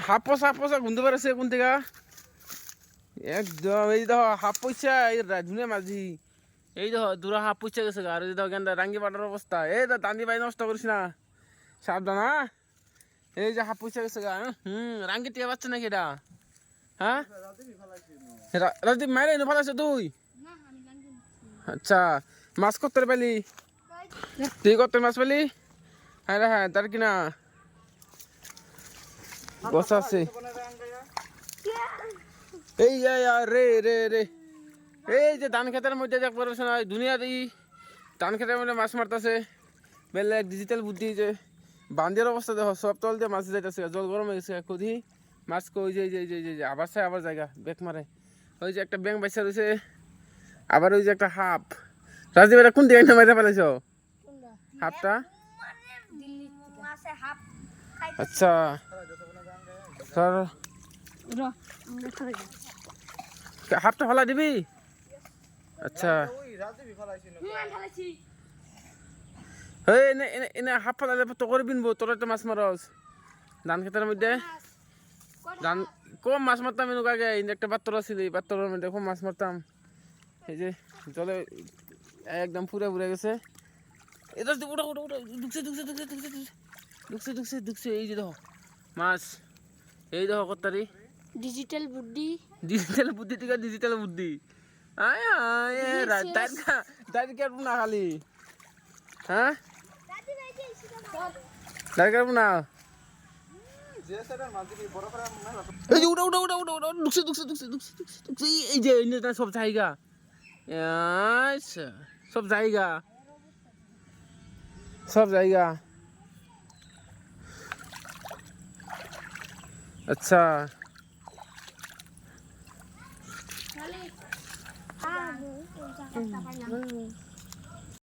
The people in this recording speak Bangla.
হাফ পয়সা গুনতে পারছে কোন থেকে একদম এই দেখো হাফ পয়সা এই ধুনে মাঝি এই দেখো দূরা হাফ পয়সা গেছে আর এই দেখো গেন্দা রাঙ্গি পাটার অবস্থা এই তো দান্দি ভাই নষ্ট করিস না সাবধান হ্যাঁ এই যে হাফ পয়সা গেছে গা রাঙ্গি টিয়া পাচ্ছে নাকি এটা হ্যাঁ রাজদীপ মাইরে এনে ফেলাছে তুই আচ্ছা মাছ করতে পেলি তুই করতে মাছ পেলি হ্যাঁ রে হ্যাঁ তার কিনা বসা আছে এই রে রে রে এই যে ধান খেতের মধ্যে দেখ পারছে না দুনিয়ার এই ধান খেতের মধ্যে মাছ মারতেছে বেলে ডিজিটাল বুদ্ধি যে বান্ধির অবস্থা দেখো সব তল দিয়ে মাছ যাইতেছে জল গরম হয়ে গেছে খুদি মাছ কই যে আবার চাই আবার জায়গা বেক মারে ওই যে একটা ব্যাং বাইসা রয়েছে আবার ওই যে একটা হাফ রাজদীপ এটা কোন দিকে মাইতে ফেলেছ হাফটা আচ্ছা স্যার হাফটা ফেলা দিবি আচ্ছা এনে হাফ ফেলালে তো করে বিনবো তোরা তো মাছ মারস ধান খেতের মধ্যে ধান কম মাছ মারতাম এনুক আগে একটা পাত্র আছিল এই পাত্রের মধ্যে কম মাছ মারতাম এই যে জলে একদম পুরে পুরে গেছে এটা ওটা ওটা ওটা ঢুকছে এই যে দেখো মাছ এই দেখো কত্তারি ডিজিটাল বুদ্ধি থেকে ডিজিটাল বুদ্ধি আয় দাঁড়ি কাটবো না খালি হ্যাঁ দাঁড়ি কাটবো না এই যে উঠা ঢুকছে এই যে সব জায়গা আচ্ছা সব জায়গা আচ্ছা